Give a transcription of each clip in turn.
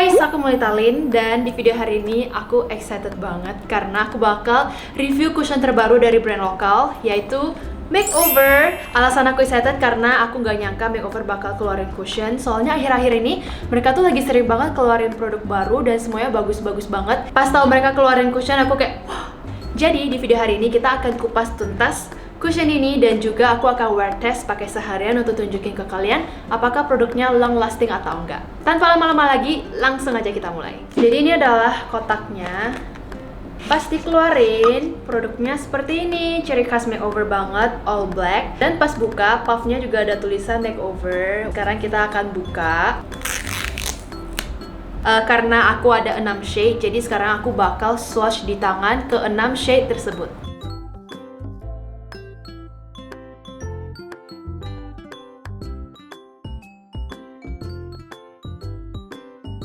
guys, aku Melitalin dan di video hari ini aku excited banget karena aku bakal review cushion terbaru dari brand lokal yaitu Makeover. Alasan aku excited karena aku nggak nyangka Makeover bakal keluarin cushion. Soalnya akhir-akhir ini mereka tuh lagi sering banget keluarin produk baru dan semuanya bagus-bagus banget. Pas tahu mereka keluarin cushion aku kayak wah. Jadi di video hari ini kita akan kupas tuntas cushion ini dan juga aku akan wear test pakai seharian untuk tunjukin ke kalian apakah produknya long lasting atau enggak. Tanpa lama-lama lagi, langsung aja kita mulai. Jadi ini adalah kotaknya. Pas dikeluarin, produknya seperti ini, ciri khas Makeover banget, all black. Dan pas buka, puffnya juga ada tulisan Makeover. Sekarang kita akan buka. Karena aku ada 6 shade, jadi sekarang aku bakal swatch di tangan ke 6 shade tersebut.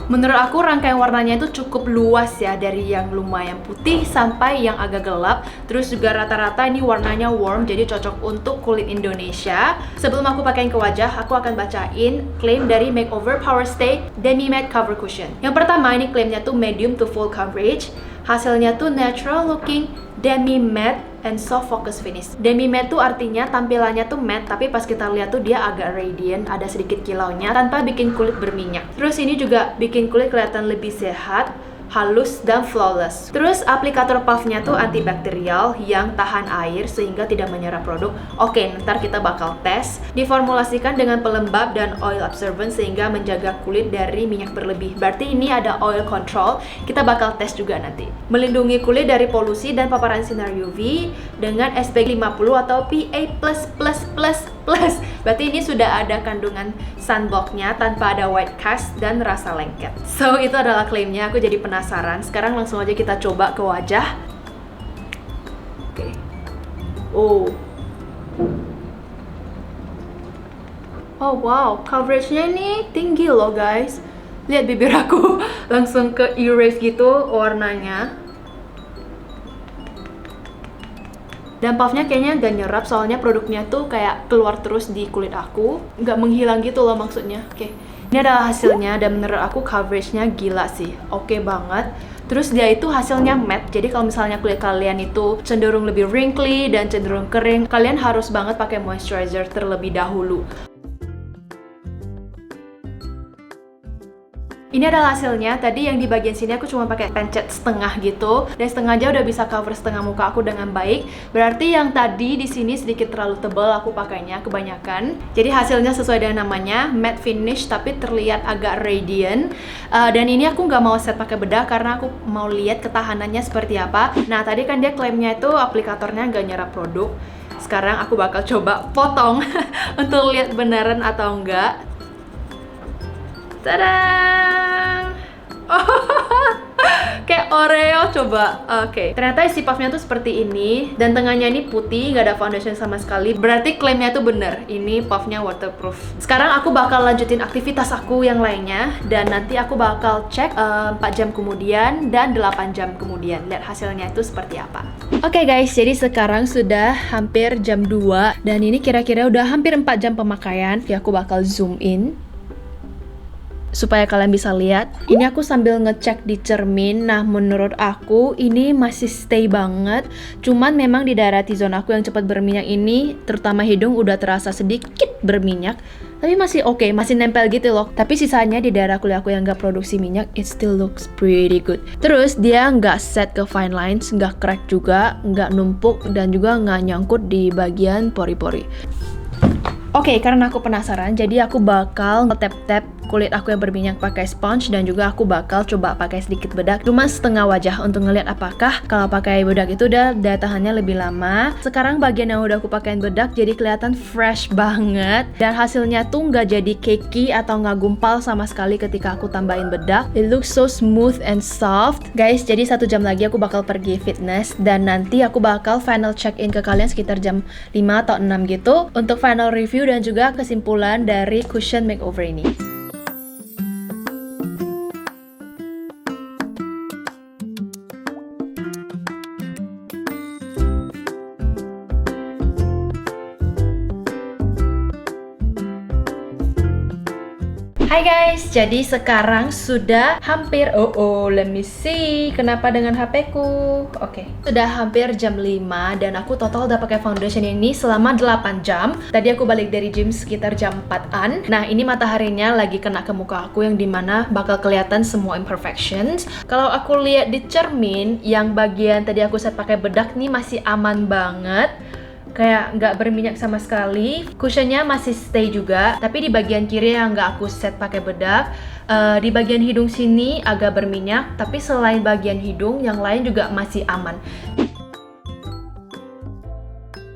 Menurut aku rangkaian warnanya itu cukup luas ya, dari yang lumayan putih sampai yang agak gelap. Terus juga rata-rata ini warnanya warm, jadi cocok untuk kulit Indonesia. Sebelum aku pakaiin ke wajah, aku akan bacain klaim dari Makeover Power Stay Demi Matte Cover Cushion. Yang pertama, ini klaimnya tuh medium to full coverage. Hasilnya tuh natural looking, demi matte and soft focus finish. Demi matte tuh artinya tampilannya tuh matte, tapi pas kita lihat tuh dia agak radiant, ada sedikit kilaunya tanpa bikin kulit berminyak. Terus ini juga bikin kulit kelihatan lebih sehat, halus dan flawless. Terus aplikator puffnya tuh antibakterial yang tahan air sehingga tidak menyerap produk. Oke, ntar kita bakal tes. Diformulasikan dengan pelembab dan oil absorbent sehingga menjaga kulit dari minyak berlebih. Berarti ini ada oil control. Kita bakal tes juga nanti. Melindungi kulit dari polusi dan paparan sinar UV dengan SPF 50 atau PA++++. Berarti ini sudah ada kandungan sunblocknya tanpa ada white cast dan rasa lengket. So itu adalah klaimnya, aku jadi penasaran. Sekarang langsung aja kita coba ke wajah. Oke. Oh wow, coveragenya ini tinggi loh guys. Lihat bibir aku langsung ke erase gitu warnanya. Dan puffnya kayaknya gak nyerap, soalnya produknya tuh kayak keluar terus di kulit aku, gak menghilang gitu loh maksudnya. Oke, ini adalah hasilnya dan menurut aku coveragenya gila sih, oke banget. Terus dia itu hasilnya matte, jadi kalau misalnya kulit kalian itu cenderung lebih wrinkly dan cenderung kering, kalian harus banget pakai moisturizer terlebih dahulu. Ini adalah hasilnya. Tadi yang di bagian sini aku cuma pakai pencet setengah gitu, dan setengah aja udah bisa cover setengah muka aku dengan baik. Berarti yang tadi di sini sedikit terlalu tebal aku pakainya kebanyakan. Jadi hasilnya sesuai dengan namanya, matte finish tapi terlihat agak radiant. Dan ini aku nggak mau set pakai bedah karena aku mau lihat ketahanannya seperti apa. Nah tadi kan dia klaimnya itu aplikatornya nggak nyerap produk. Sekarang aku bakal coba potong untuk lihat beneran atau enggak. Tadang! Kayak Oreo, coba. Oke. Ternyata isi puffnya tuh seperti ini. Dan tengahnya ini putih, gak ada foundation sama sekali. Berarti klaimnya tuh bener. Ini puffnya waterproof. Sekarang aku bakal lanjutin aktivitas aku yang lainnya. Dan nanti aku bakal cek 4 jam kemudian dan 8 jam kemudian. Lihat hasilnya itu seperti apa. Oke guys, jadi sekarang sudah hampir jam 2. Dan ini kira-kira udah hampir 4 jam pemakaian. Jadi aku bakal zoom in supaya kalian bisa lihat. Ini aku sambil ngecek di cermin. Nah menurut aku ini masih stay banget. Cuman memang di daerah T-zone aku yang cepat berminyak ini, terutama hidung udah terasa sedikit berminyak. Tapi masih oke, masih nempel gitu loh. Tapi sisanya di daerah kulit aku yang nggak produksi minyak, it still looks pretty good. Terus dia nggak set ke fine lines, nggak crack juga, nggak numpuk, dan juga nggak nyangkut di bagian pori-pori. Oke, karena aku penasaran, jadi aku bakal nge-tap-tap kulit aku yang berminyak pakai sponge dan juga aku bakal coba pakai sedikit bedak, cuma setengah wajah untuk ngeliat apakah kalau pakai bedak itu udah daya tahannya lebih lama. Sekarang bagian yang udah aku pakein bedak jadi kelihatan fresh banget dan hasilnya tuh nggak jadi cakey atau nggak gumpal sama sekali ketika aku tambahin bedak. It looks so smooth and soft. Guys, jadi 1 jam lagi aku bakal pergi fitness dan nanti aku bakal final check-in ke kalian sekitar jam 5 atau 6 gitu untuk final review dan juga kesimpulan dari cushion makeover ini. Hai Hai guys, jadi sekarang sudah hampir let me see, kenapa dengan HP-ku? Oke, sudah hampir jam 5 dan aku total udah pakai foundation ini selama 8 jam. Tadi aku balik dari gym sekitar jam 4-an. Nah, ini mataharinya lagi kena ke muka aku yang dimana bakal kelihatan semua imperfections. Kalau aku lihat di cermin, yang bagian tadi aku set pakai bedak nih masih aman banget. Kayak nggak berminyak sama sekali, cushionnya masih stay juga, tapi di bagian kiri yang nggak aku set pakai bedak, di bagian hidung sini agak berminyak, tapi selain bagian hidung, yang lain juga masih aman.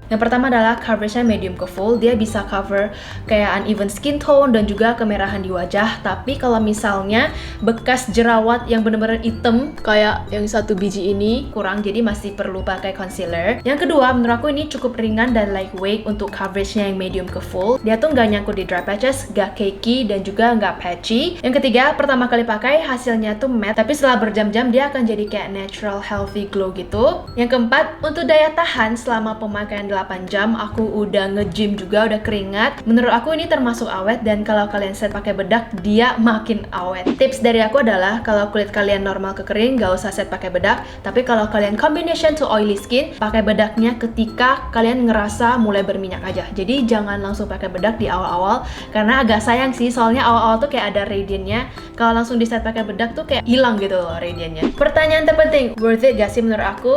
Yang pertama adalah coveragenya medium ke full, dia bisa cover kayak uneven skin tone dan juga kemerahan di wajah. Tapi kalau misalnya bekas jerawat yang bener-bener hitam kayak yang satu biji ini kurang, jadi masih perlu pakai concealer. Yang kedua, menurut aku ini cukup ringan dan lightweight untuk coveragenya yang medium ke full. Dia tuh nggak nyangkut di dry patches, nggak cakey dan juga nggak patchy. Yang ketiga, pertama kali pakai hasilnya tuh matte, tapi setelah berjam-jam dia akan jadi kayak natural healthy glow gitu. Yang keempat, untuk daya tahan selama pemakaian 8 jam, aku udah nge-gym juga, udah keringat. Menurut aku ini termasuk awet, dan kalau kalian set pakai bedak, dia makin awet. Tips dari aku adalah kalau kulit kalian normal ke kering, gak usah set pakai bedak. Tapi kalau kalian combination to oily skin, pakai bedaknya ketika kalian ngerasa mulai berminyak aja. Jadi jangan langsung pakai bedak di awal-awal, karena agak sayang sih, soalnya awal-awal tuh kayak ada radiantnya. Kalau langsung di set pakai bedak tuh kayak hilang gitu loh radiantnya. Pertanyaan terpenting, worth it gak sih menurut aku?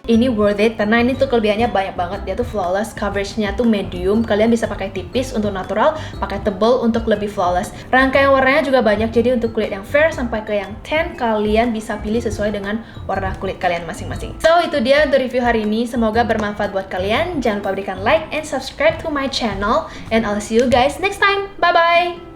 Ini worth it karena ini tuh kelebihannya banyak banget. Dia tuh flawless, coveragenya tuh medium. Kalian bisa pakai tipis untuk natural, pakai tebal untuk lebih flawless. Rangkaian warnanya juga banyak, jadi untuk kulit yang fair sampai ke yang tan, kalian bisa pilih sesuai dengan warna kulit kalian masing-masing. So, itu dia untuk review hari ini. Semoga bermanfaat buat kalian. Jangan lupa berikan like and subscribe to my channel. And I'll see you guys next time. Bye-bye!